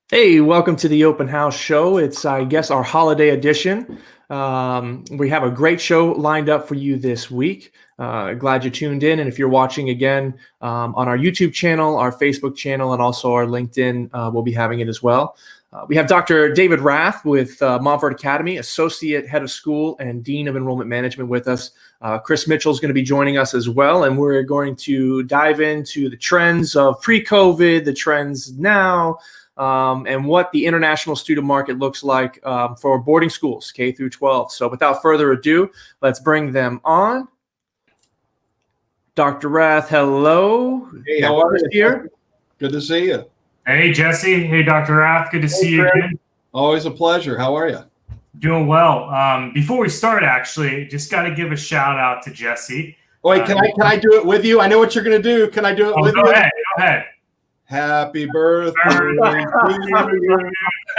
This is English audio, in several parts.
Hey, welcome to the Open House Show. It's, I guess, our holiday edition. We have a great show lined up for you this week. Glad you tuned in. And if you're watching again on our YouTube channel, our Facebook channel, and also our LinkedIn, we'll be having it as well. We have Dr. David Rath with Montverde Academy, Associate Head of School and Dean of Enrollment Management with us. Chris Mitchell is going to be joining us as well, and we're going to dive into the trends of pre-COVID, the trends now, and what the international student market looks like for boarding schools, K through 12. So without further ado, let's bring them on. Dr. Rath, hello. Hey, how are you? Here. Good to see you. Hey, Jesse. Hey, Dr. Rath. Good to see you again. Always a pleasure. How are you? Doing well. Before we start, actually, just got to give a shout out to Jesse. Wait, can I do it with you? I know what you're going to do. Can I do it with you? Go ahead. Happy birthday to you.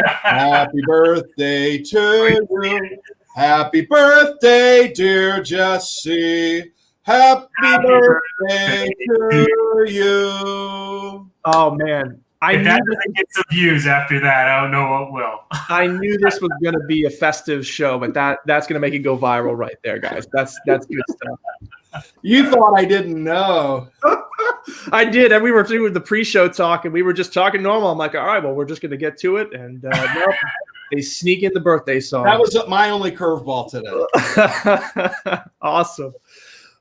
Happy birthday to you. Happy birthday, dear Jesse. Happy birthday to you. Oh, man. If that doesn't get some views after that, I don't know what will. I knew this was going to be a festive show, but that's going to make it go viral right there, guys. That's good stuff. You thought I didn't know. I did, and we were doing the pre-show talk, and we were just talking normal. I'm like, all right, well, we're just going to get to it, and nope, they sneak in the birthday song. That was my only curveball today. Awesome.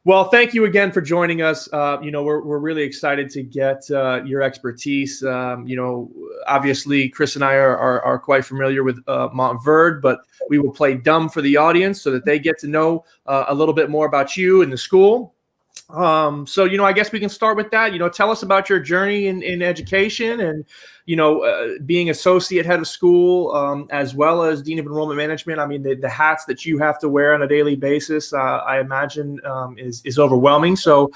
Well, thank you again for joining us. We're really excited to get your expertise. Obviously, Chris and I are quite familiar with Montverde, but we will play dumb for the audience so that they get to know a little bit more about you and the school. I guess we can start with that. Tell us about your journey in education and, being associate head of school, as well as dean of enrollment management. I mean, the hats that you have to wear on a daily basis, I imagine, is overwhelming. So,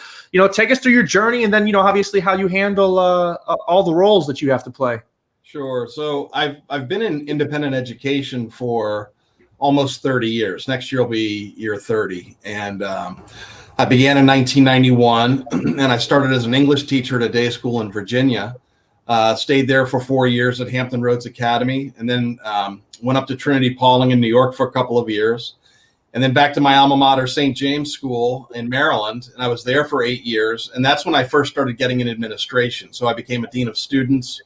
take us through your journey and then, obviously how you handle all the roles that you have to play. Sure. So I've been in independent education for almost 30 years. Next year will be year 30. And I began in 1991, and I started as an English teacher at a day school in Virginia. Stayed there for 4 years at Hampton Roads Academy, and then went up to Trinity Pauling in New York for a couple of years, and then back to my alma mater, St. James School in Maryland, and I was there for 8 years, and that's when I first started getting in administration. So I became a dean of students,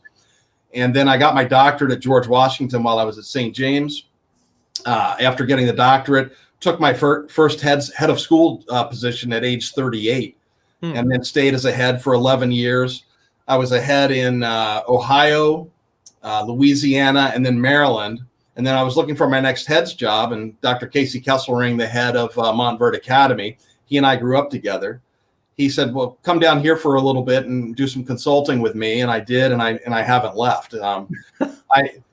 and then I got my doctorate at George Washington while I was at St. James. After getting the doctorate, took my first head of school position at age 38, and then stayed as a head for 11 years. I was a head in Ohio, Louisiana, and then Maryland. And then I was looking for my next head's job, and Dr. Casey Kesselring, the head of Montverde Academy, he and I grew up together. He said, well, come down here for a little bit and do some consulting with me. And I did, and I haven't left.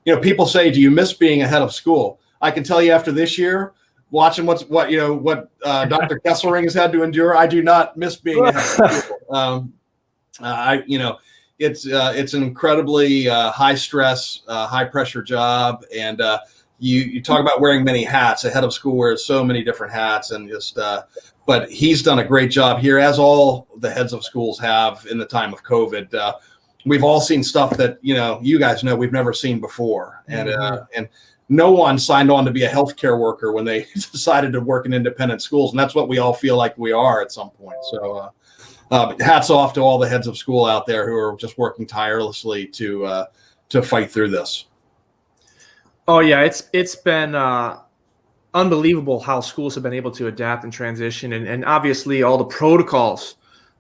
People say, do you miss being a head of school? I can tell you after this year, watching what Dr. Kesselring has had to endure, I do not miss being a head of school. It's an incredibly high stress, high pressure job, and you talk about wearing many hats. A head of school wears so many different hats, and but he's done a great job here, as all the heads of schools have in the time of COVID. We've all seen stuff that you guys know we've never seen before, and no one signed on to be a healthcare worker when they decided to work in independent schools, and that's what we all feel like we are at some point. So. Hats off to all the heads of school out there who are just working tirelessly to fight through this. Oh yeah, it's been unbelievable how schools have been able to adapt and transition, and obviously all the protocols.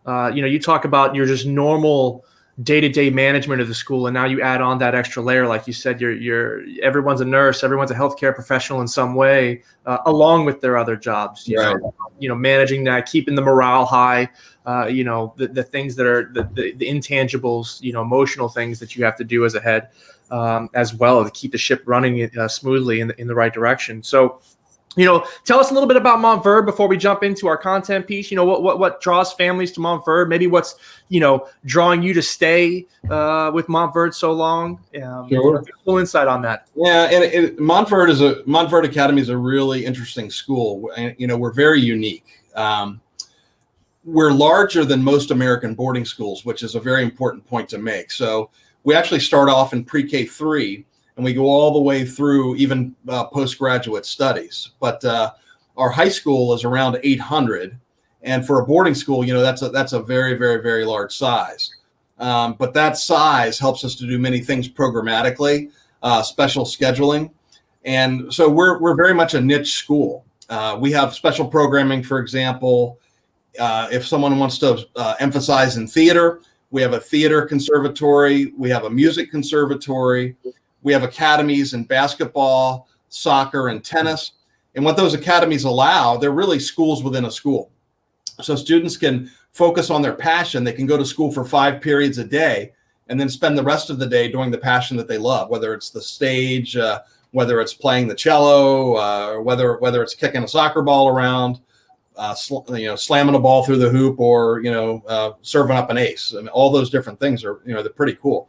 You talk about your just normal day-to-day management of the school, and now you add on that extra layer, like you said. Everyone's a nurse, everyone's a healthcare professional in some way, along with their other jobs. Managing that, keeping the morale high. The things that are the intangibles, emotional things that you have to do as a head, as well to keep the ship running smoothly in the right direction. So, tell us a little bit about Montverde before we jump into our content piece. What draws families to Montverde? Maybe what's drawing you to stay with Montverde so long. Sure. A little insight on that. Yeah, and Montverde Academy is a really interesting school. We're very unique. we're larger than most American boarding schools, which is a very important point to make. So we actually start off in pre-K 3, and we go all the way through even postgraduate studies. But our high school is around 800, and for a boarding school, that's a very, very, very large size. But that size helps us to do many things programmatically, special scheduling, and so we're very much a niche school. We have special programming, for example. If someone wants to emphasize in theater, we have a theater conservatory, we have a music conservatory, we have academies in basketball, soccer, and tennis. And what those academies allow, they're really schools within a school. So students can focus on their passion. They can go to school for 5 periods a day and then spend the rest of the day doing the passion that they love, whether it's the stage, whether it's playing the cello, or whether it's kicking a soccer ball around, slamming a ball through the hoop, or serving up an ace. And all those different things are they're pretty cool.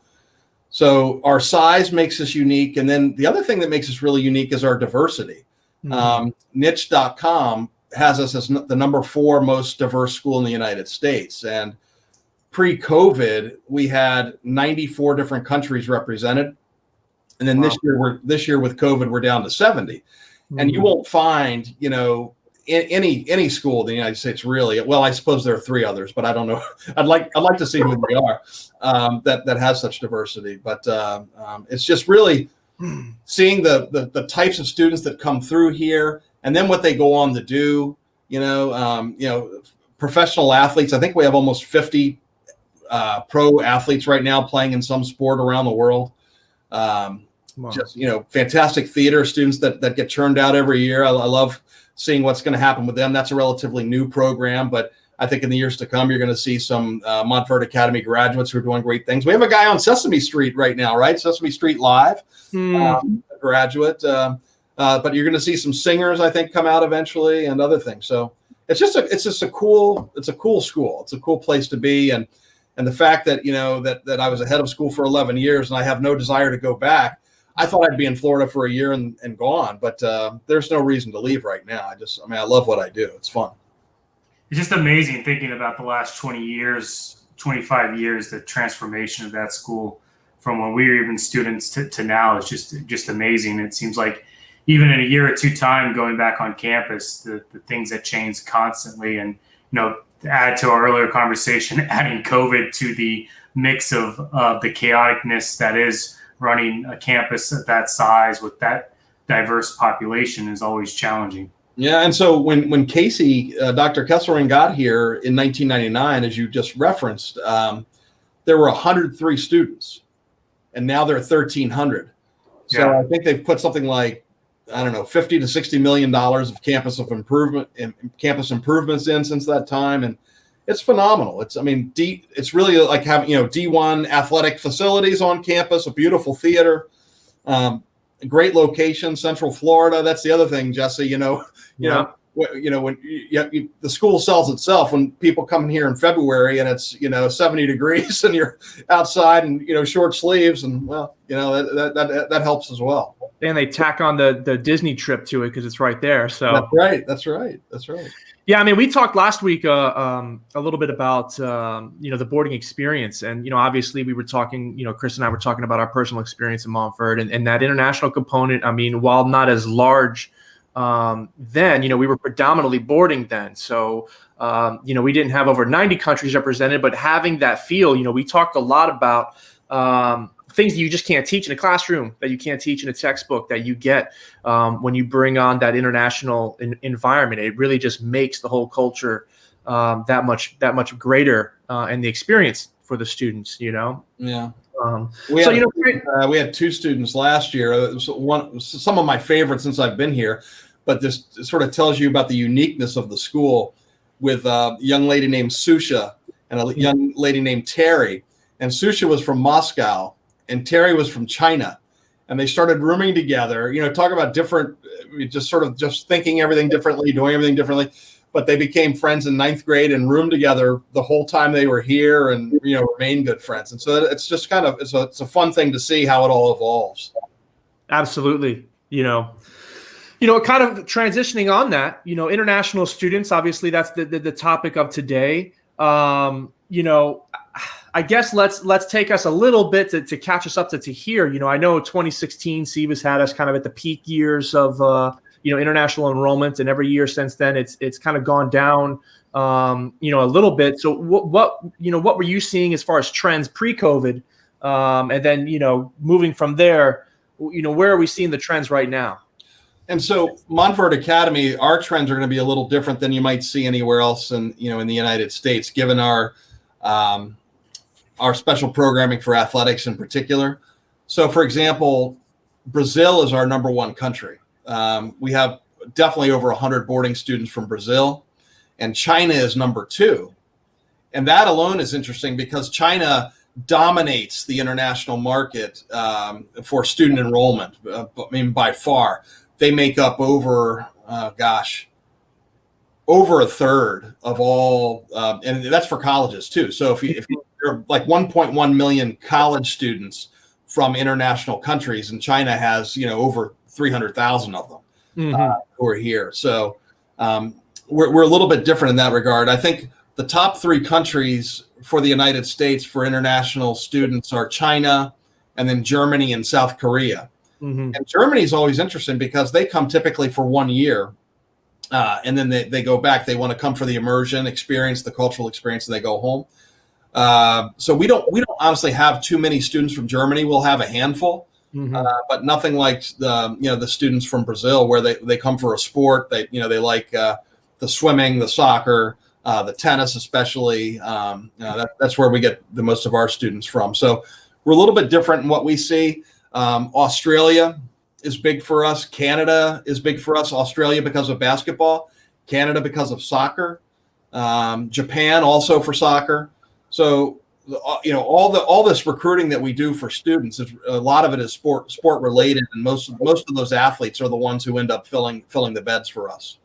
So our size makes us unique, and then the other thing that makes us really unique is our diversity. Niche.com has us as the number 4 most diverse school in the United States, and pre-COVID we had 94 different countries represented, and then this year with COVID we're down to 70. And you won't find any school in the United States, really. Well, I suppose there are 3 others, but I don't know. I'd like to see who they are that has such diversity. But it's just really seeing the types of students that come through here, and then what they go on to do. Professional athletes. I think we have almost 50 pro athletes right now playing in some sport around the world. Just fantastic theater students that get churned out every year. I love seeing what's going to happen with them. That's a relatively new program, but I think in the years to come, you're going to see some Montverde Academy graduates who are doing great things. We have a guy on Sesame Street right now, right? Sesame Street Live, a graduate. But you're going to see some singers, I think, come out eventually, and other things. So it's just a cool school. It's a cool place to be, and the fact that that I was a head of school for 11 years and I have no desire to go back. I thought I'd be in Florida for a year and gone, but there's no reason to leave right now. I love what I do. It's fun. It's just amazing thinking about the last 20 years, 25 years, the transformation of that school from when we were even students to now is just amazing. It seems like even in a year or 2 time going back on campus, the things that change constantly. And, to add to our earlier conversation, adding COVID to the mix of the chaoticness that is running a campus at that size with that diverse population is always challenging. Yeah, and so when Casey, Dr. Kesselring got here in 1999, as you just referenced, there were 103 students, and now there are 1,300. So yeah. I think they've put something like, I don't know, $50 to $60 million of campus improvements in since that time, and it's phenomenal. It's really like having D1 athletic facilities on campus, a beautiful theater, a great location, Central Florida. That's the other thing, Jesse. When the school sells itself when people come in here in February and it's 70 degrees and you're outside and short sleeves, and that helps as well. And they tack on the Disney trip to it because it's right there. So that's right. Yeah, we talked last week a little bit about the boarding experience, and obviously we were talking, Chris and I were talking about our personal experience in Montverde, and that international component. While not as large then, we were predominantly boarding then, so we didn't have over 90 countries represented, but having that feel, we talked a lot about things that you just can't teach in a classroom, that you can't teach in a textbook, that you get when you bring on that international environment. It really just makes the whole culture that much greater, and the experience for the students. Yeah. We had 2 students last year. Some of my favorites since I've been here, but this sort of tells you about the uniqueness of the school, with a young lady named Susha and a young lady named Terry. And Susha was from Moscow, and Terry was from China, and they started rooming together. Talk about different, just thinking everything differently, doing everything differently. But they became friends in 9th grade and roomed together the whole time they were here, and remained good friends. And so it's just it's a fun thing to see how it all evolves. Absolutely. Kind of transitioning on that, international students, obviously that's the topic of today. I guess let's take us a little bit to catch us up to here. I know 2016 SEVA's had us kind of at the peak years of international enrollment, and every year since then it's kind of gone down a little bit. So what were you seeing as far as trends pre-COVID, and then moving from there, where are we seeing the trends right now? And so Montverde Academy, our trends are going to be a little different than you might see anywhere else in the United States, given our special programming for athletics in particular. So, for example, Brazil is our number one country. We have definitely over 100 boarding students from Brazil, and China is number two. And that alone is interesting because China dominates the international market for student enrollment. By far, they make up over a third of all, and that's for colleges too. So if you're like 1.1 million college students from international countries, and China has over 300,000 of them who are here. So we're a little bit different in that regard. I think the top three countries for the United States for international students are China, and then Germany and South Korea. And Germany is always interesting because they come typically for 1 year, and then they go back. They want to come for the immersion experience, the cultural experience, and they go home. So we don't honestly have too many students from Germany. We'll have a handful, but nothing like the students from Brazil, where they come for a sport. They like the swimming, the soccer, the tennis, especially. That's where we get the most of our students from. So we're a little bit different in what we see. Australia is big for us. Canada is big for us. Australia because of basketball, Canada because of soccer, Japan also for soccer. So all this recruiting that we do for students, a lot of it is sport related, and most of those athletes are the ones who end up filling the beds for us.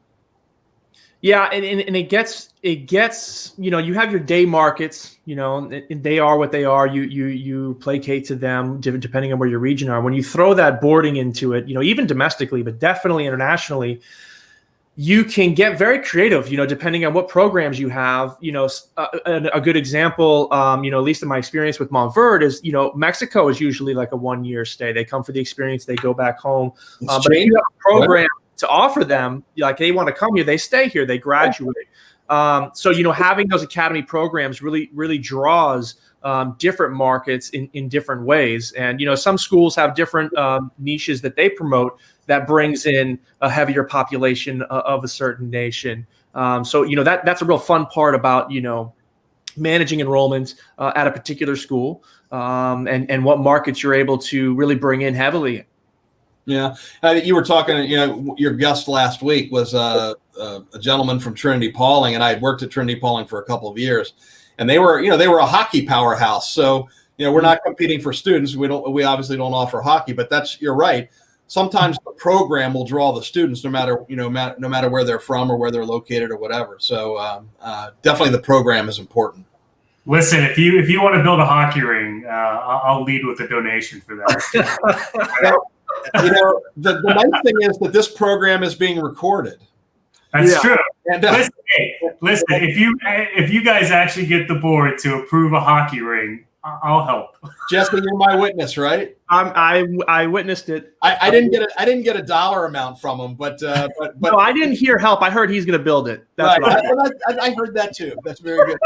Yeah, and it gets you have your day markets, and they are what they are. You placate to them depending on where your region are. When you throw that boarding into it, even domestically, but definitely internationally, you can get very creative, depending on what programs you have. A good example, at least in my experience with Montverde is, Mexico is usually like a 1 year stay. They come for the experience, they go back home. But if you have a program to offer them, like they want to come here, they stay here, they graduate. So having those academy programs really draws different markets in different ways. And some schools have different niches that they promote that brings in a heavier population of a certain nation. So that's a real fun part about managing enrollment at a particular school, and what markets you're able to really bring in heavily. Yeah, you were talking. Your guest last week was a gentleman from Trinity Pauling, and I had worked at Trinity Pauling for a couple of years, and they were a hockey powerhouse. So we're not competing for students. We obviously don't offer hockey, but you're right. Sometimes the program will draw the students, no matter where they're from or where they're located or whatever. So definitely the program is important. Listen, if you want to build a hockey ring, I'll lead with a donation for that. The nice thing is that this program is being recorded. That's true. And listen, if you guys actually get the board to approve a hockey ring, I'll help. Jesse, you're my witness, right? I witnessed it. I didn't get a dollar amount from him, but no, I didn't hear help. I heard he's going to build it. That's right. I heard that too. That's very good.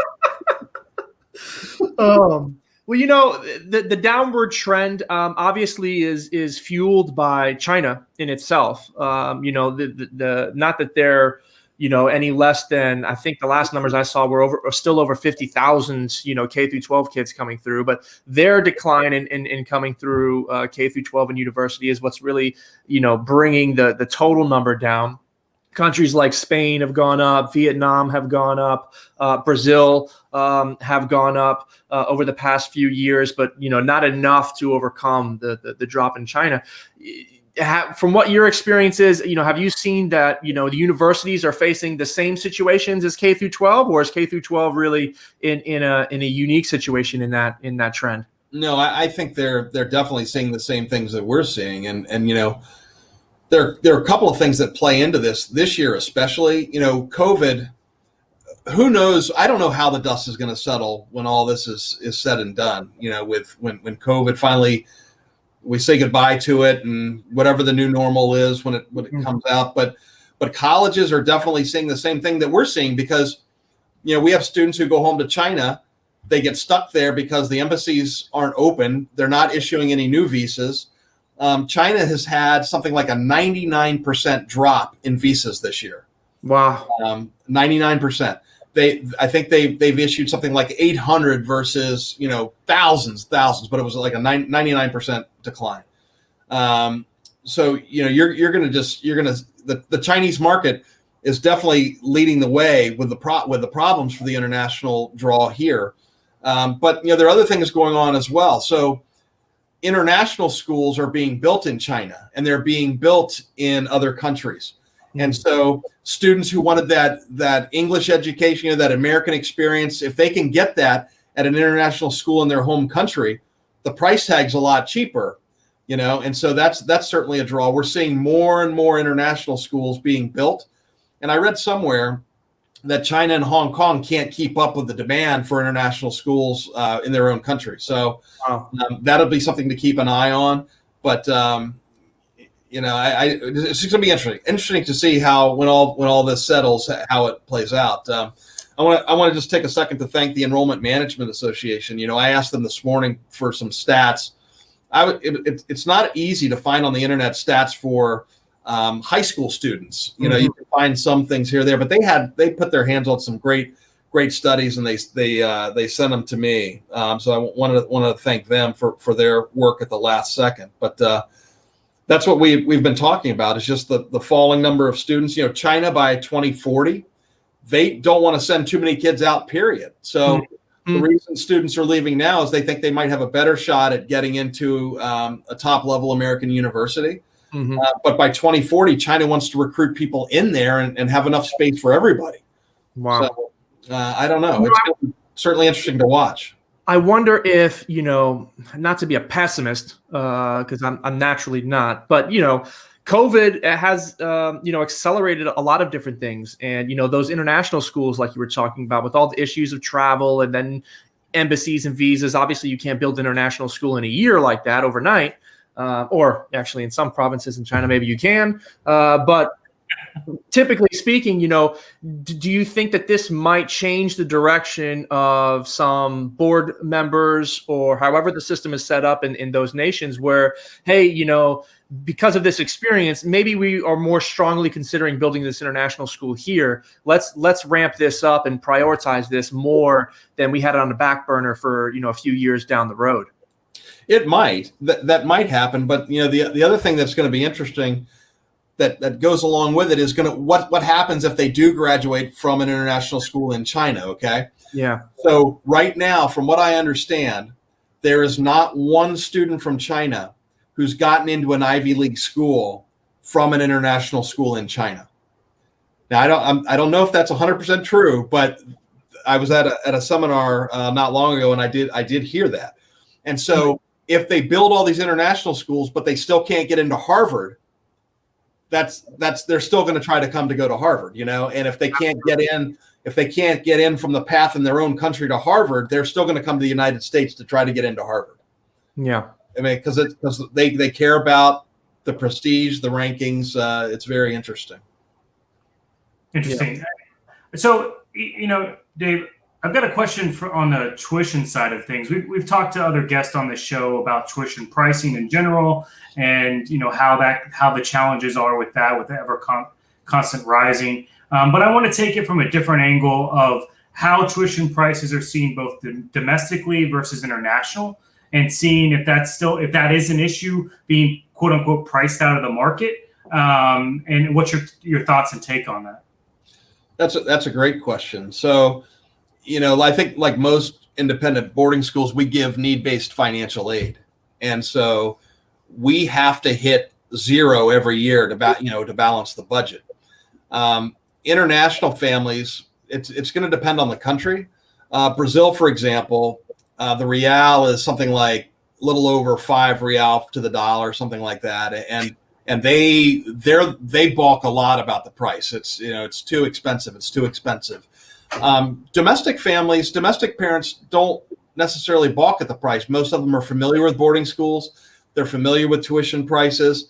Well, the downward trend obviously is fueled by China in itself. The not that they're any less than, I think the last numbers I saw were still over 50,000 K through 12 kids coming through, but their decline in coming through K through 12 and university is what's really bringing the total number down. Countries like Spain have gone up, Vietnam have gone up, Brazil have gone up over the past few years, but not enough to overcome the drop in China. From what your experience is, have you seen that the universities are facing the same situations as K through 12, or is K through 12 really in a unique situation in that trend? No, I think they're definitely seeing the same things that we're seeing, and there are a couple of things that play into this year, especially, COVID. Who knows? I don't know how the dust is going to settle when all this is said and done. With when COVID finally, we say goodbye to it, and whatever the new normal is when it comes out. But colleges are definitely seeing the same thing that we're seeing, because we have students who go home to China. They get stuck there because the embassies aren't open. They're not issuing any new visas. China has had something like a 99% drop in visas this year. Wow. 99%. I think they've issued something like 800 versus, thousands, but it was like a 99% decline. So, the Chinese market is definitely leading the way with the problems for the international draw here. But there are other things going on as well. So international schools are being built in China, and they're being built in other countries. And so students who wanted that English education, that American experience, if they can get that at an international school in their home country, the price tag's a lot cheaper, and so that's certainly a draw. We're seeing more and more international schools being built. And I read somewhere that China and Hong Kong can't keep up with the demand for international schools in their own country. So that'll be something to keep an eye on. But it's going to be interesting to see how when all this settles, how it plays out. I want to just take a second to thank the Enrollment Management Association. I asked them this morning for some stats. It's not easy to find on the internet stats for high school students. You can find some things here or there, but they put their hands on some great studies, and they sent them to me. So I wanted to thank them for their work at the last second. But that's what we've been talking about, is just the falling number of students. China by 2040, they don't want to send too many kids out, period. So the reason students are leaving now is they think they might have a better shot at getting into a top level American university. But by 2040, China wants to recruit people in there and have enough space for everybody. Wow. So I don't know. It's certainly interesting to watch. I wonder if, not to be a pessimist, because I'm naturally not, but, COVID has, accelerated a lot of different things. And, those international schools, like you were talking about, with all the issues of travel and then embassies and visas, obviously you can't build an international school in a year like that overnight. Or actually in some provinces in China, maybe you can. But typically speaking, do you think that this might change the direction of some board members, or however the system is set up in those nations where, hey, because of this experience, maybe we are more strongly considering building this international school here. Let's ramp this up and prioritize this more than we had it on the back burner for, a few years down the road. It might. That might happen. But, the other thing that's going to be interesting that goes along with it is what happens if they do graduate from an international school in China, okay? Yeah. So right now, from what I understand, there is not one student from China who's gotten into an Ivy League school from an international school in China. Now, I don't know if that's 100% true, but I was at a seminar not long ago, and I did hear that. And so if they build all these international schools, but they still can't get into Harvard, they're still going to try to go to Harvard, and if they can't get in from the path in their own country to Harvard, they're still going to come to the United States to try to get into Harvard. Yeah. I mean, because they care about the prestige, the rankings. It's very interesting. Interesting. Yeah. So, Dave, I've got a question on the tuition side of things. We've talked to other guests on the show about tuition pricing in general, and how the challenges are with that, with the ever constant rising. But I want to take it from a different angle of how tuition prices are seen both domestically versus international, and seeing if that is an issue being quote unquote priced out of the market. And what's your thoughts and take on that? That's a great question. So, I think like most independent boarding schools, we give need-based financial aid. And so we have to hit zero every year to balance the budget. International families, it's going to depend on the country. Brazil, for example, the real is something like a little over 5 real to the dollar, something like that. And and they balk a lot about the price. It's too expensive. It's too expensive. Domestic parents don't necessarily balk at the price. Most of them are familiar with boarding schools. They're familiar with tuition prices.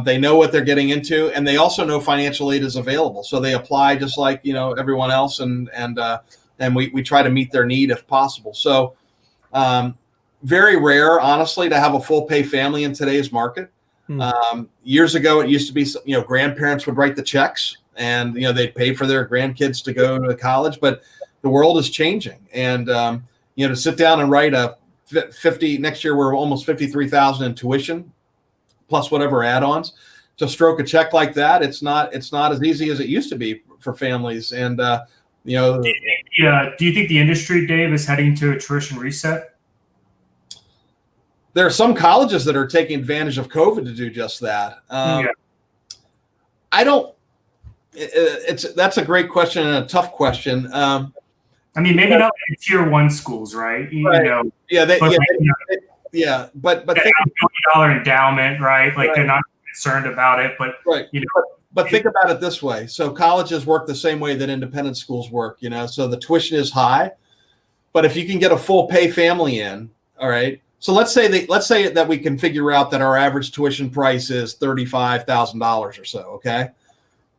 They know what they're getting into, and they also know financial aid is available. So they apply just like everyone else, and we try to meet their need if possible. So very rare, honestly, to have a full pay family in today's market. Years ago, it used to be grandparents would write the checks, and they'd pay for their grandkids to go to college. But the world is changing, and to sit down and write a 50 next year, we're almost 53,000 in tuition, plus whatever add-ons. To stroke a check like that, it's not as easy as it used to be for families. And do you think the industry, Dave, is heading to a tuition reset? There are some colleges that are taking advantage of COVID to do just that. I don't. That's a great question and a tough question. Maybe not in tier 1 schools, right? Right. But think $1 endowment, right? Like they're not concerned about it, but right. But think about it this way. So colleges work the same way that independent schools work. So the tuition is high, but if you can get a full pay family in, all right. So let's say that we can figure out that our average tuition price is $35,000 or so. Okay.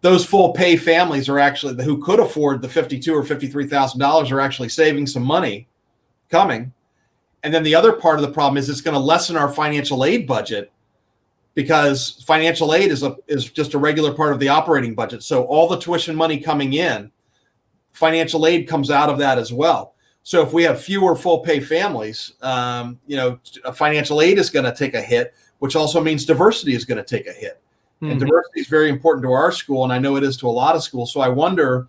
Those full pay families are actually who could afford the $52,000 or $53,000 are actually saving some money coming. And then the other part of the problem is it's going to lessen our financial aid budget, because financial aid is just a regular part of the operating budget. So all the tuition money coming in, financial aid comes out of that as well. So if we have fewer full pay families, financial aid is going to take a hit, which also means diversity is going to take a hit. And diversity is very important to our school, and I know it is to a lot of schools. So I wonder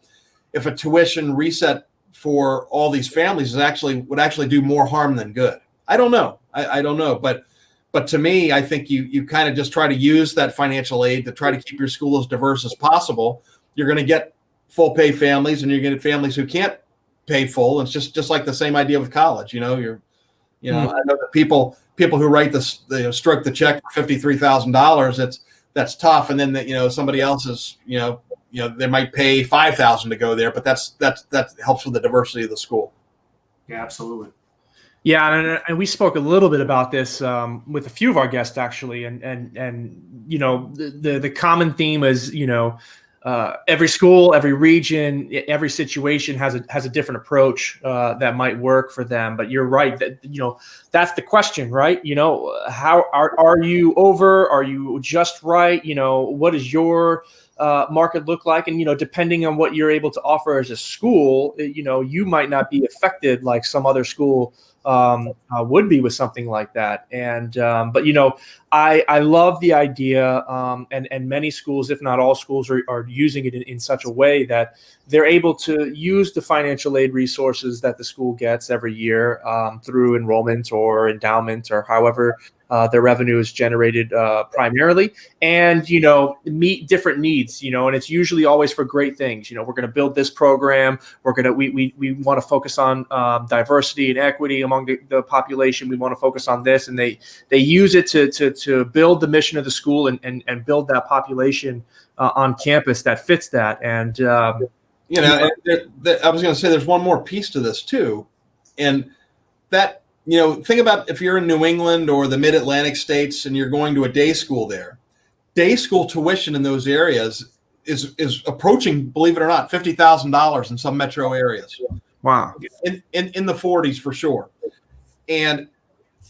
if a tuition reset for all these families would actually do more harm than good. I don't know. I don't know. But to me, I think you kind of just try to use that financial aid to try to keep your school as diverse as possible. You're going to get full pay families, and you're going to get families who can't pay full. It's just like the same idea with college. I know that people who write this, stroke the check for $53,000. That's tough. And then somebody else is, they might pay $5,000 to go there, but that helps with the diversity of the school. Yeah, absolutely. Yeah, and we spoke a little bit about this with a few of our guests actually, and the common theme is every school, every region, every situation has a different approach that might work for them. But you're right that that's the question, right? How are you over? Are you just right? What does your market look like? And depending on what you're able to offer as a school, you might not be affected like some other school would be with something like that. And but I love the idea, and many schools, if not all schools, are using it in such a way that they're able to use the financial aid resources that the school gets every year through enrollment or endowment or however their revenue is generated primarily, and meet different needs. And it's usually always for great things. We're going to build this program. We want to focus on diversity and equity among the population. We want to focus on this, and they use it to build the mission of the school and build that population on campus that fits that. And I was going to say there's one more piece to this too, and that. Think about if you're in New England or the mid-Atlantic states and you're going to a day school there. Day school tuition in those areas is approaching, believe it or not, $50,000 in some metro areas. Wow. In the 40s for sure. And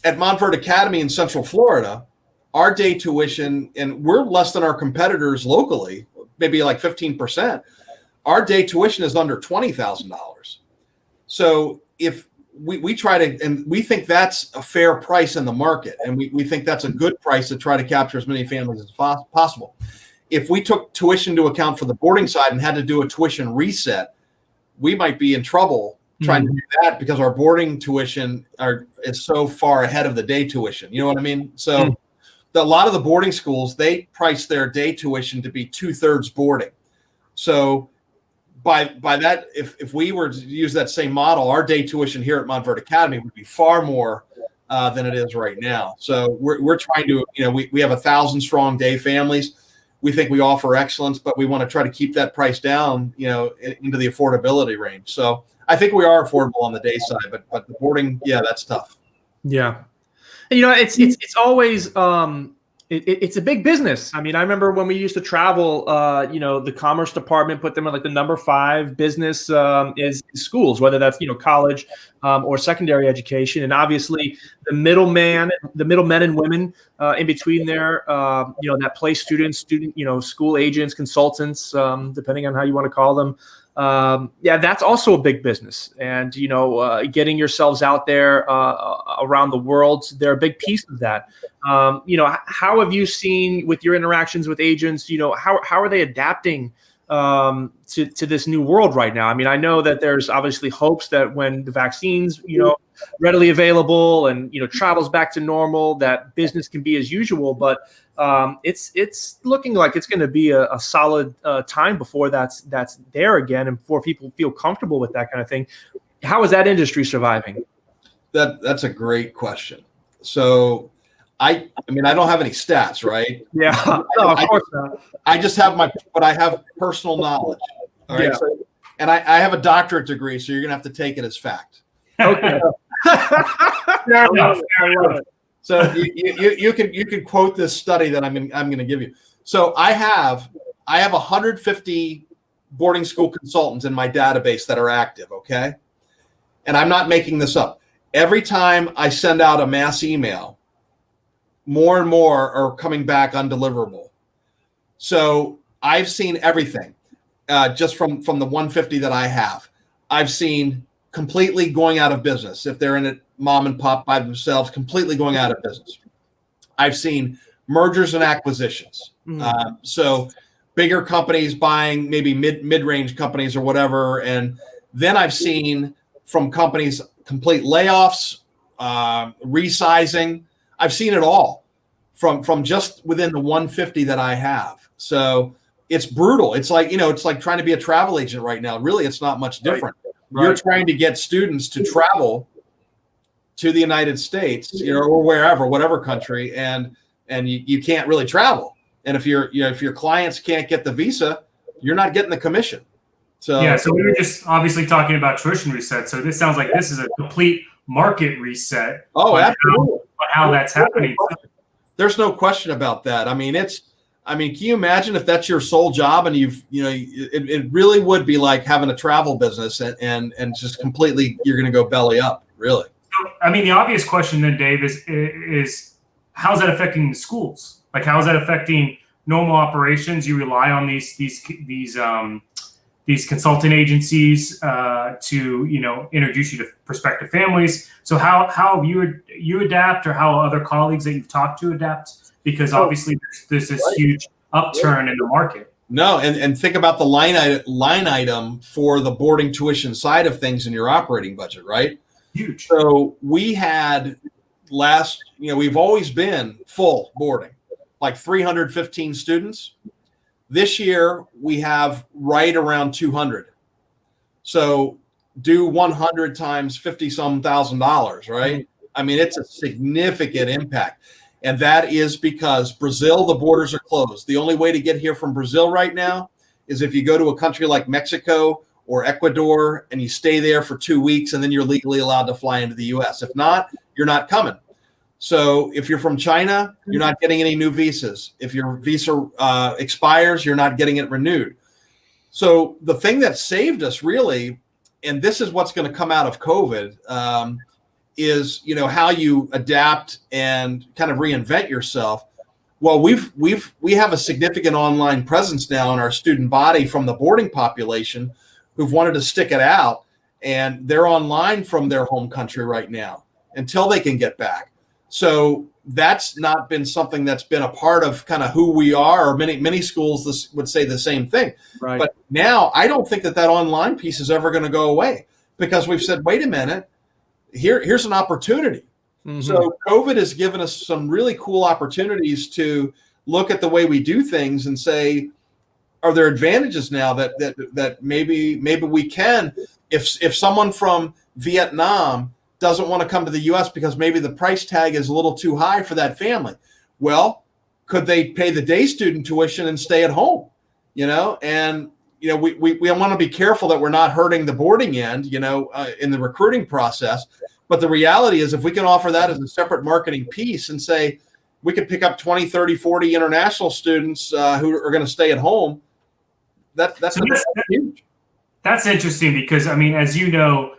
at Montverde Academy in Central Florida, our day tuition, and we're less than our competitors locally, maybe like 15%. Our day tuition is under $20,000. So if we try to, and we think that's a fair price in the market, and we think that's a good price to try to capture as many families as possible. If we took tuition into account for the boarding side and had to do a tuition reset, we might be in trouble trying to do that because our boarding tuition is so far ahead of the day tuition. You know what I mean? So a lot of the boarding schools, they price their day tuition to be 2/3 boarding. So by that, if we were to use that same model, our day tuition here at Montverde Academy would be far more than it is right now. So we're trying to, we have 1,000 strong day families. We think we offer excellence, but we want to try to keep that price down, into the affordability range. So I think we are affordable on the day side, but the boarding, that's tough. Yeah. It's always it's a big business. I mean, I remember when we used to travel, the commerce department put them in like the number 5 business is schools, whether that's, college or secondary education. And obviously the middlemen and women in between there, that place students, school agents, consultants, depending on how you want to call them. That's also a big business. And, getting yourselves out there around the world, they're a big piece of that. How have you seen with your interactions with agents, how are they adapting to this new world right now? I mean, I know that there's obviously hopes that when the vaccines, readily available and, travel's back to normal, that business can be as usual, but it's looking like it's going to be a solid time before that's there again, and before people feel comfortable with that kind of thing. How is that industry surviving? That's a great question. So I mean, I don't have any stats, right? Yeah, no, of course not. I just have but I have personal knowledge. All right. Yeah. So, and I have a doctorate degree, so you're going to have to take it as fact. Okay. Fair enough. So you can quote this study that I'm going to give you. So I have 150 boarding school consultants in my database that are active. Okay. And I'm not making this up. Every time I send out a mass email, more and more are coming back undeliverable. So I've seen everything just from the 150 that I have. I've seen completely going out of business. If they're in it mom and pop by themselves, completely going out of business. I've seen mergers and acquisitions. So bigger companies buying maybe mid-range companies or whatever. And then I've seen from companies complete layoffs, resizing. I've seen it all from just within the 150 that I have. So it's brutal. It's like, it's like trying to be a travel agent right now. Really, it's not much different. Right. You're trying to get students to travel to the United States, or wherever, whatever country, and you can't really travel. And if your clients can't get the visa, you're not getting the commission. So we were just obviously talking about tuition reset. So this sounds like this is a complete market reset. Oh, absolutely. How that's happening. There's no question about that. I mean, can you imagine if that's your sole job and it really would be like having a travel business and just completely, you're going to go belly up, really. So, I mean, the obvious question then, Dave, is how's that affecting the schools? Like, how is that affecting normal operations? You rely on these consulting agencies to introduce you to prospective families. So how have you adapt, or how other colleagues that you've talked to adapt? Because obviously there's this huge upturn in the market. No, and think about the line item for the boarding tuition side of things in your operating budget, right? Huge. So we had we've always been full boarding, like 315 students. This year we have right around 200. So do 100 times $50-some thousand, right? I mean, it's a significant impact. And that is because Brazil, the borders are closed. The only way to get here from Brazil right now is if you go to a country like Mexico or Ecuador and you stay there for 2 weeks, and then you're legally allowed to fly into the U.S. If not, you're not coming. So if you're from China, you're not getting any new visas. If your visa expires, you're not getting it renewed. So the thing that saved us really, and this is what's going to come out of COVID, is how you adapt and kind of reinvent yourself. Well, we have a significant online presence now in our student body from the boarding population who've wanted to stick it out, and they're online from their home country right now until they can get back. So that's not been something that's been a part of kind of who we are, or many schools would say the same thing. Right. But now I don't think that online piece is ever going to go away, because we've said, wait a minute, here's an opportunity. Mm-hmm. So COVID has given us some really cool opportunities to look at the way we do things and say, are there advantages now that maybe we can, if someone from Vietnam doesn't want to come to the U.S. because maybe the price tag is a little too high for that family. Well, could they pay the day student tuition and stay at home? And we want to be careful that we're not hurting the boarding end, in the recruiting process. But the reality is, if we can offer that as a separate marketing piece and say we could pick up 20, 30, 40 international students who are going to stay at home, that's huge. That's interesting because, I mean, as you know,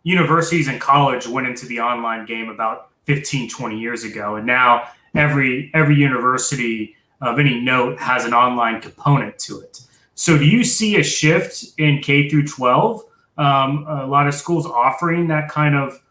universities and college went into the online game about 15, 20 years ago. And now every university of any note has an online component to it. So do you see a shift in K through 12? A lot of schools offering that kind of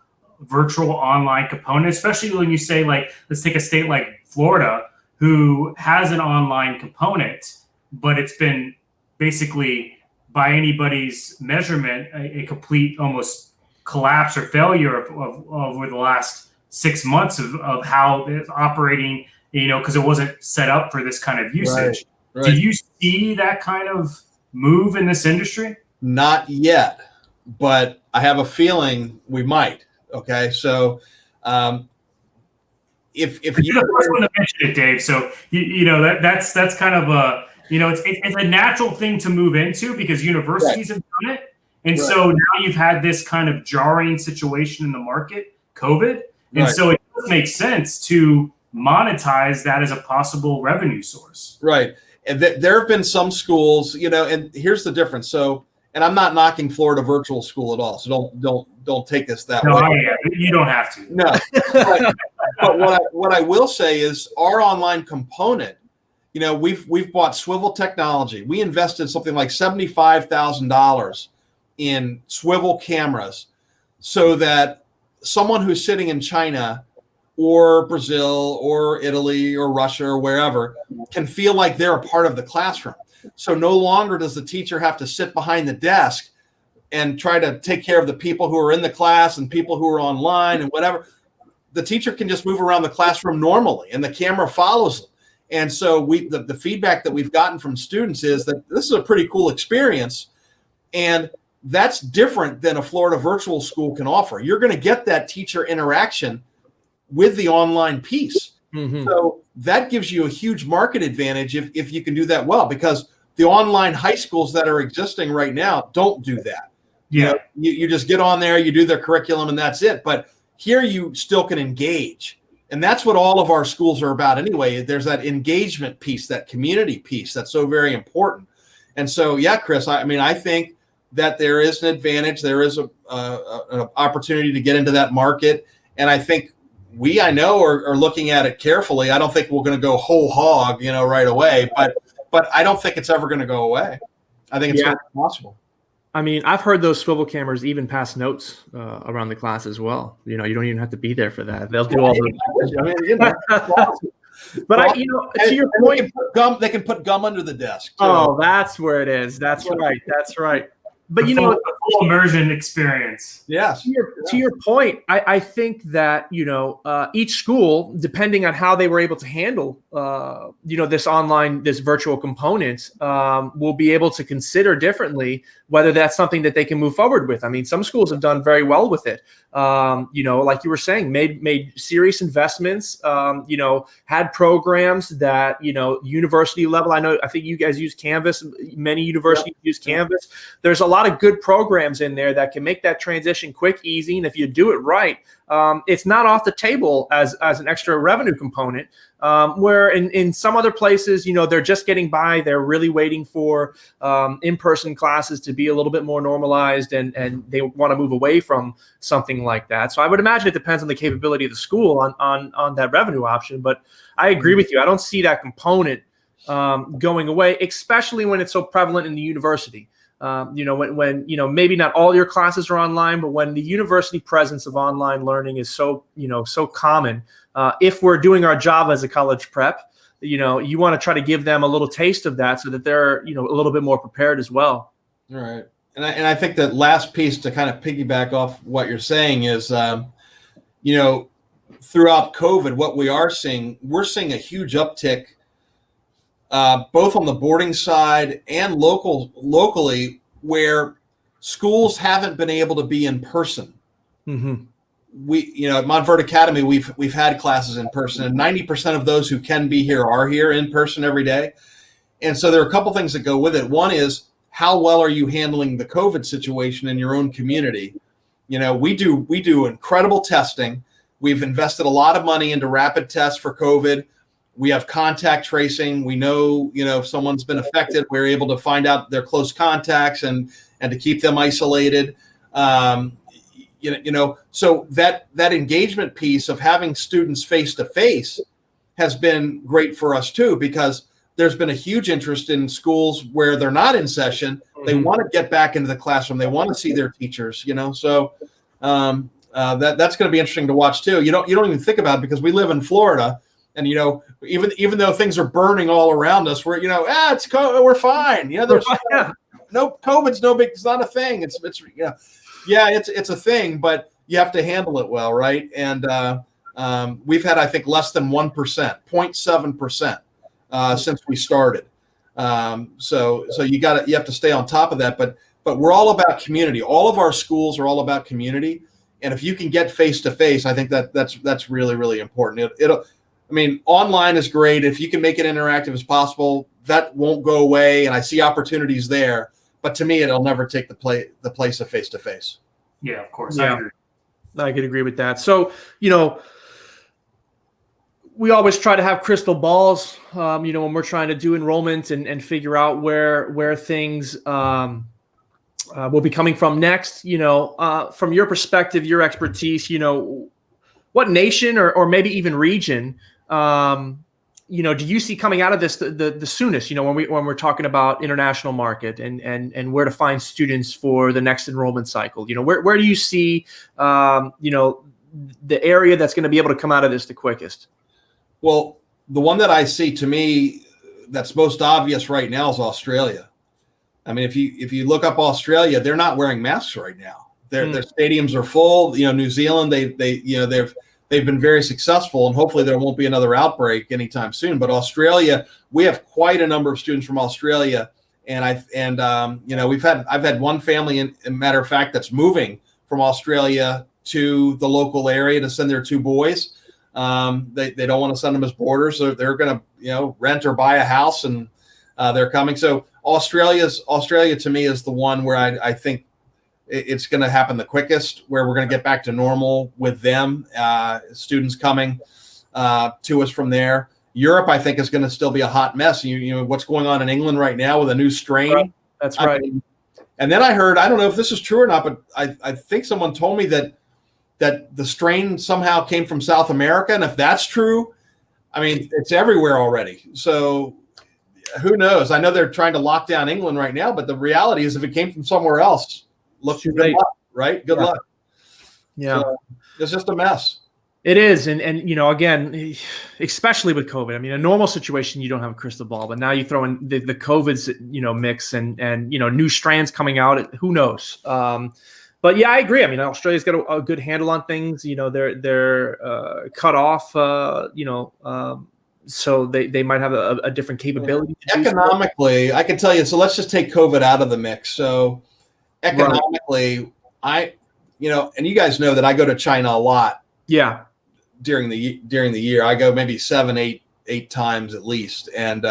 virtual online component, especially when you say, like, let's take a state like Florida, who has an online component, but it's been basically, by anybody's measurement, a complete almost collapse or failure of over the last 6 months of how it's operating, because it wasn't set up for this kind of usage. Right. Do you see that kind of move in this industry? Not yet, but I have a feeling we might. Okay, so if you're the first one to mention it, Dave, so that's kind of a it's a natural thing to move into because universities have done it, and so now you've had this kind of jarring situation in the market, COVID, and so it does make sense to monetize that as a possible revenue source. Right, and there have been some schools, and here's the difference. So, and I'm not knocking Florida virtual school at all, so don't take this that way. No, you don't have to. No, but what I will say is our online component. We've bought swivel technology. We invested something like $75,000 in swivel cameras so that someone who's sitting in China or Brazil or Italy or Russia or wherever can feel like they're a part of the classroom. So no longer does the teacher have to sit behind the desk and try to take care of the people who are in the class and people who are online and whatever. The teacher can just move around the classroom normally and the camera follows them. And so the feedback that we've gotten from students is that this is a pretty cool experience. And that's different than a Florida virtual school can offer. You're going to get that teacher interaction with the online piece. Mm-hmm. So that gives you a huge market advantage if you can do that well, because the online high schools that are existing right now don't do that. Yeah. You just get on there, you do their curriculum, and that's it. But here you still can engage. And that's what all of our schools are about anyway. There's that engagement piece, that community piece that's so very important. And so, yeah, Chris, I think that there is an advantage. There is an opportunity to get into that market. And I think I know are looking at it carefully. I don't think we're going to go whole hog, right away. But I don't think it's ever going to go away. I think it's possible. I mean, I've heard those swivel cameras even pass notes around the class as well. You don't even have to be there for that. They'll do all the. But to your point, they can put gum under the desk. Too. Oh, that's where it is. That's right. That's right. But the full immersion experience. Yes. To your point, I think that each school, depending on how they were able to handle this virtual component, will be able to consider differently whether that's something that they can move forward with. I mean, some schools have done very well with it. Like you were saying, made serious investments. Had programs that university level. I think you guys use Canvas. Many universities use Canvas. There's a lot of good programs in there that can make that transition quick, easy, and if you do it right, it's not off the table as an extra revenue component. Where in some other places, they're just getting by. They're really waiting for in-person classes to be a little bit more normalized, and they want to move away from something like that. So I would imagine it depends on the capability of the school on that revenue option. But I agree with you. I don't see that component going away, especially when it's so prevalent in the university. When maybe not all your classes are online, but when the university presence of online learning is so common, if we're doing our job as a college prep, you want to try to give them a little taste of that so that they're, a little bit more prepared as well. All right. And I think that last piece to kind of piggyback off what you're saying is, throughout COVID, what we're seeing a huge uptick both on the boarding side and locally, where schools haven't been able to be in person Mm-hmm. At Montverde Academy, we've had classes in person, and 90% of those who can be here are here in person every day. And so there are a couple things that go with it. One is, how well are you handling the COVID situation in your own community? We do incredible testing. We've invested a lot of money into rapid tests for COVID. We have contact tracing. We know, if someone's been affected, we're able to find out their close contacts and to keep them isolated. So that engagement piece of having students face to face has been great for us too, because there's been a huge interest in schools where they're not in session. They want to get back into the classroom. They want to see their teachers, So that's going to be interesting to watch too. You don't even think about it because we live in Florida, and even though things are burning all around us, we're we're fine. There's no COVID's no big. It's not a thing. It's a thing, but you have to handle it well, right? And we've had, I think, less than 1%, 0.7%. Since we started. So you have to stay on top of that, but we're all about community. All of our schools are all about community. And if you can get face to face, I think that's really, really important. Online is great. If you can make it interactive as possible, that won't go away. And I see opportunities there, but to me, it'll never take the place of face to face. Yeah, of course. Yeah. I could agree with that. So, we always try to have crystal balls, when we're trying to do enrollment and figure out where things will be coming from next. From your perspective, your expertise, what nation or maybe even region, do you see coming out of this the soonest? When we're talking about international market and where to find students for the next enrollment cycle. Where do you see the area that's going to be able to come out of this the quickest? Well, the one that I see, to me, that's most obvious right now is Australia. If you look up Australia, they're not wearing masks right now. Their stadiums are full. New Zealand, they've been very successful, and hopefully there won't be another outbreak anytime soon. But Australia, we have quite a number of students from Australia, and I've had one family, in matter of fact, that's moving from Australia to the local area to send their two boys. They don't want to send them as boarders. So they're going to, rent or buy a house, and they're coming. So Australia to me is the one where I think it's going to happen the quickest, where we're going to get back to normal with them, students coming to us from there. Europe, I think, is going to still be a hot mess. What's going on in England right now with a new strain. Right. That's right. And then I heard, I don't know if this is true or not, but I think someone told me that the strain somehow came from South America. And if that's true, it's everywhere already. So who knows? I know they're trying to lock down England right now, but the reality is if it came from somewhere else, good luck, right? Good luck. Yeah. So it's just a mess. It is. And again, especially with COVID, a normal situation, you don't have a crystal ball, but now you throw in the COVID's, mix and new strands coming out. Who knows? But yeah, I agree. Australia's got a good handle on things. They're cut off. So they might have a different capability. Economically, I can tell you. So let's just take COVID out of the mix. So economically, and you guys know that I go to China a lot. Yeah. During the year, I go maybe 7, 8 times at least, and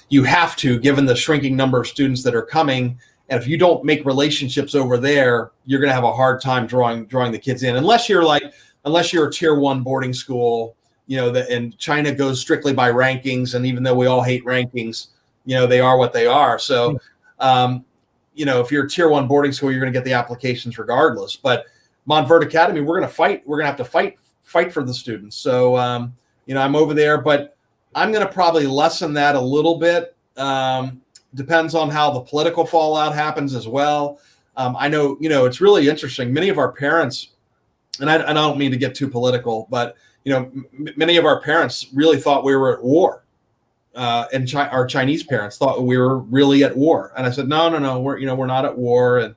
you have to, given the shrinking number of students that are coming. And if you don't make relationships over there, you're going to have a hard time drawing the kids in, unless you're a tier 1 boarding school, and China goes strictly by rankings. And even though we all hate rankings, they are what they are. So, if you're a tier 1 boarding school, you're going to get the applications regardless. But Montverde Academy, we're going to fight. We're going to have to fight for the students. So, I'm over there, but I'm going to probably lessen that a little bit. Depends on how the political fallout happens as well. I know, it's really interesting. Many of our parents, and I don't mean to get too political, but, many of our parents really thought we were at war. And our Chinese parents thought we were really at war. And I said, no, we're not at war. And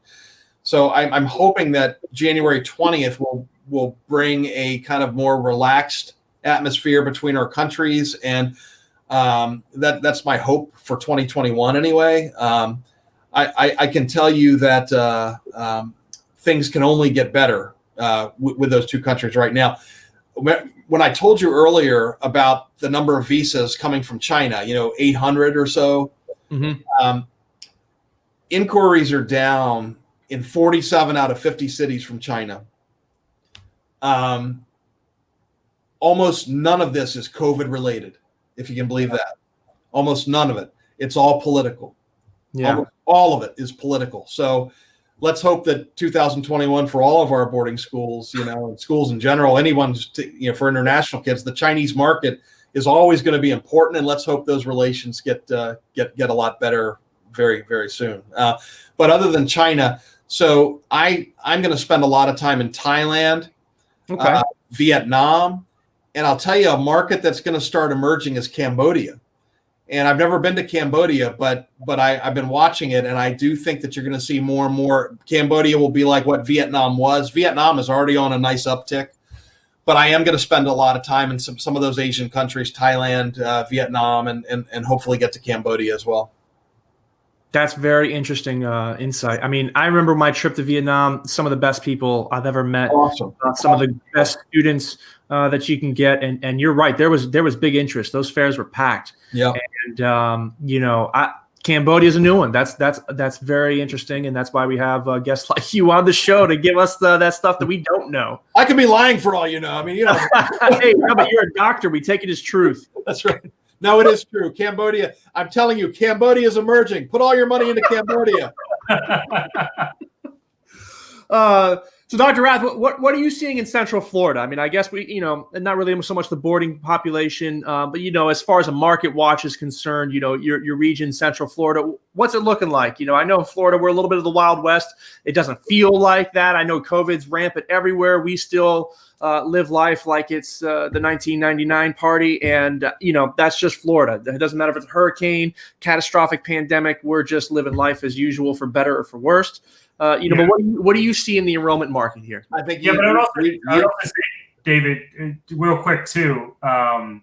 so I'm hoping that January 20th will bring a kind of more relaxed atmosphere between our countries. And that's my hope for 2021 anyway. I can tell you that things can only get better with those two countries right now. When I told you earlier about the number of visas coming from China, 800 or so, inquiries are down in 47 out of 50 cities from China. Almost none of this is COVID related, if you can believe that. Almost none of it. It's all political. Yeah. Almost all of it is political. So let's hope that 2021 for all of our boarding schools, schools in general, anyone's, for international kids, the Chinese market is always going to be important. And let's hope those relations get a lot better very, very soon. But other than China, so I'm going to spend a lot of time in Thailand, Vietnam, and I'll tell you a market that's going to start emerging is Cambodia. And I've never been to Cambodia, but I've been watching it, and I do think that you're going to see more and more. Cambodia will be like what Vietnam was. Vietnam is already on a nice uptick, but I am going to spend a lot of time in some of those Asian countries, Thailand, Vietnam, and hopefully get to Cambodia as well. That's very interesting insight. I mean, I remember my trip to Vietnam, some of the best people I've ever met, awesome. Some of the best students that you can get. And you're right, there was big interest. Those fairs were packed. Yeah. And, Cambodia is a new one. That's very interesting. And that's why we have guests like you on the show to give us that stuff that we don't know. I could be lying for all you know. I mean, Hey, no, but you're a doctor. We take it as truth. That's right. No, it is true. Cambodia, I'm telling you, Cambodia is emerging. Put all your money into Cambodia. So, Dr. Rath, what are you seeing in Central Florida? I mean, I guess not really so much the boarding population, but, as far as a market watch is concerned, your region, Central Florida, what's it looking like? I know in Florida, we're a little bit of the Wild West. It doesn't feel like that. I know COVID's rampant everywhere. We still live life like it's the 1999 party. And, that's just Florida. It doesn't matter if it's a hurricane, catastrophic pandemic. We're just living life as usual for better or for worse. But what do you see in the enrollment market here? I think, but I'd also say, David, real quick too. I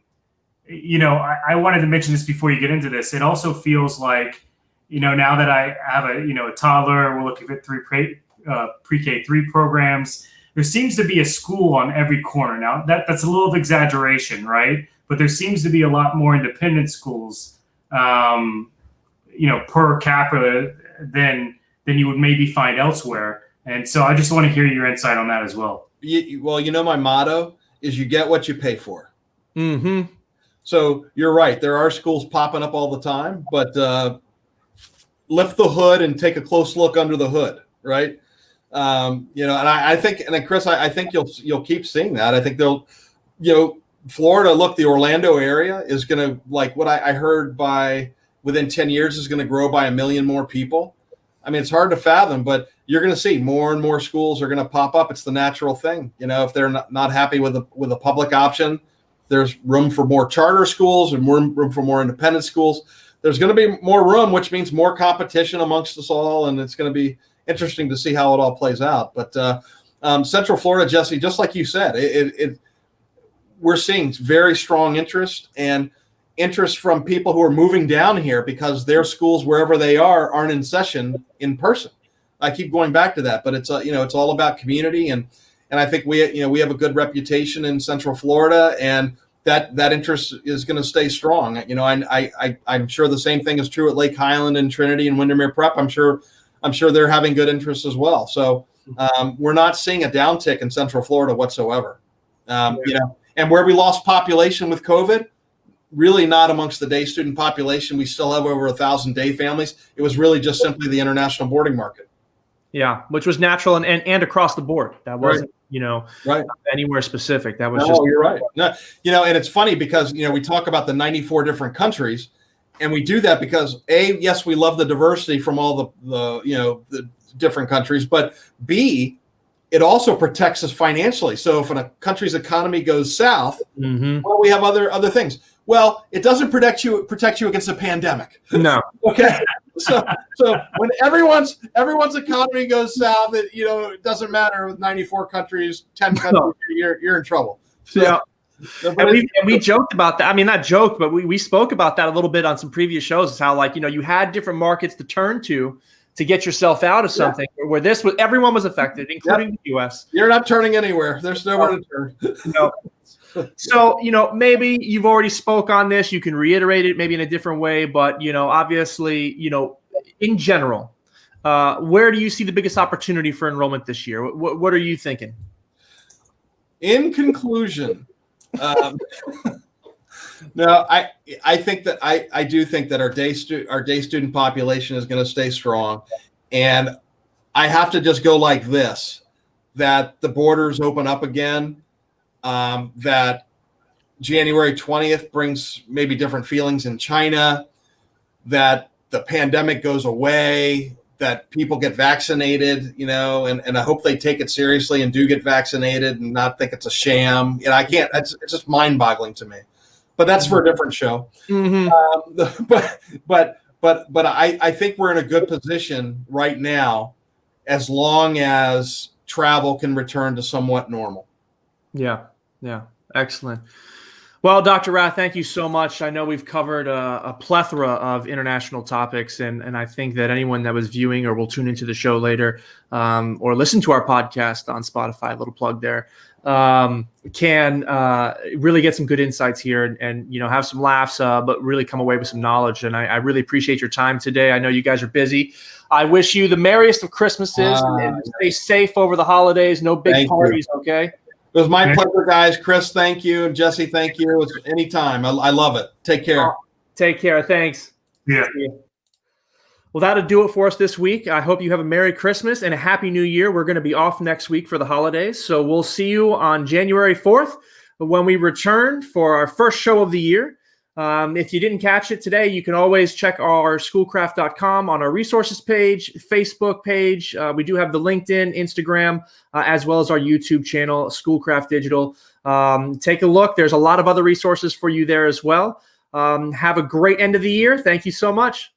wanted to mention this before you get into this. It also feels like, now that I have a toddler, we're looking at pre-K3 programs. There seems to be a school on every corner. Now that's a little of exaggeration, right? But there seems to be a lot more independent schools, per capita than you would maybe find elsewhere. And so I just want to hear your insight on that as well. My motto is you get what you pay for. Mm-hmm. So you're right. There are schools popping up all the time, but lift the hood and take a close look under the hood, right? And I think, and then Chris, I think you'll keep seeing that. I think they'll, Florida, look, the Orlando area is going to, like what I heard within 10 years is going to grow by 1 million more people. I mean, it's hard to fathom, but you're going to see more and more schools are going to pop up. It's the natural thing. If they're not happy with a public option, there's room for more charter schools and more room for more independent schools. There's going to be more room, which means more competition amongst us all. And it's going to be interesting to see how it all plays out. But Central Florida, Jesse, just like you said, we're seeing very strong interest and interest from people who are moving down here because their schools, wherever they are, aren't in session in person. I keep going back to that, but it's all about community, and I think we have a good reputation in Central Florida, and that interest is going to stay strong. I'm sure the same thing is true at Lake Highland and Trinity and Windermere Prep. I'm sure they're having good interest as well. So we're not seeing a downtick in Central Florida whatsoever. And where we lost population with COVID, really not amongst the day student population. We still have over 1,000 day families. It was really just simply the international boarding market. Yeah, which was natural and across the board. That wasn't, right. anywhere specific. That was you're right. No, and it's funny because, we talk about the 94 different countries, and we do that because yes, we love the diversity from all the different countries, but B, it also protects us financially. So if a country's economy goes south, well, we have other things. Well, it doesn't protect you against a pandemic. No. Okay. So when everyone's economy goes south, it doesn't matter with 94 countries, 10 countries, you're in trouble. So, yeah. And we joked about that. I mean, not joked, but we spoke about that a little bit on some previous shows. Is how you had different markets to turn to to get yourself out of something where everyone was affected, including the U.S. You're not turning anywhere. There's nowhere to turn. No. So, maybe you've already spoke on this. You can reiterate it maybe in a different way, but, obviously, in general, where do you see the biggest opportunity for enrollment this year? What are you thinking? In conclusion, no, I think that I do think that our day student population is going to stay strong, and I have to just go like this: that the borders open up again, that January 20th brings maybe different feelings in China, that the pandemic goes away, that people get vaccinated, and I hope they take it seriously and do get vaccinated and not think it's a sham. I can't. It's just mind-boggling to me. But that's for a different show. Mm-hmm. But I think we're in a good position right now, as long as travel can return to somewhat normal. Yeah. Excellent. Well, Dr. Rath, thank you so much. I know we've covered a plethora of international topics, and I think that anyone that was viewing or will tune into the show later or listen to our podcast on Spotify, a little plug there, can really get some good insights here and have some laughs, but really come away with some knowledge. And I really appreciate your time today. I know you guys are busy. I wish you the merriest of Christmases and stay safe over the holidays. No big parties, okay? It was my pleasure, guys. Chris, thank you. And Jesse, thank you. It's anytime. I love it. Take care. Take care. Thanks. Yeah. Well, that'll do it for us this week. I hope you have a Merry Christmas and a Happy New Year. We're going to be off next week for the holidays. So we'll see you on January 4th when we return for our first show of the year. If you didn't catch it today, you can always check our schoolcraft.com on our resources page, Facebook page. We do have the LinkedIn, Instagram, as well as our YouTube channel, Schoolcraft Digital. Take a look. There's a lot of other resources for you there as well. Have a great end of the year. Thank you so much.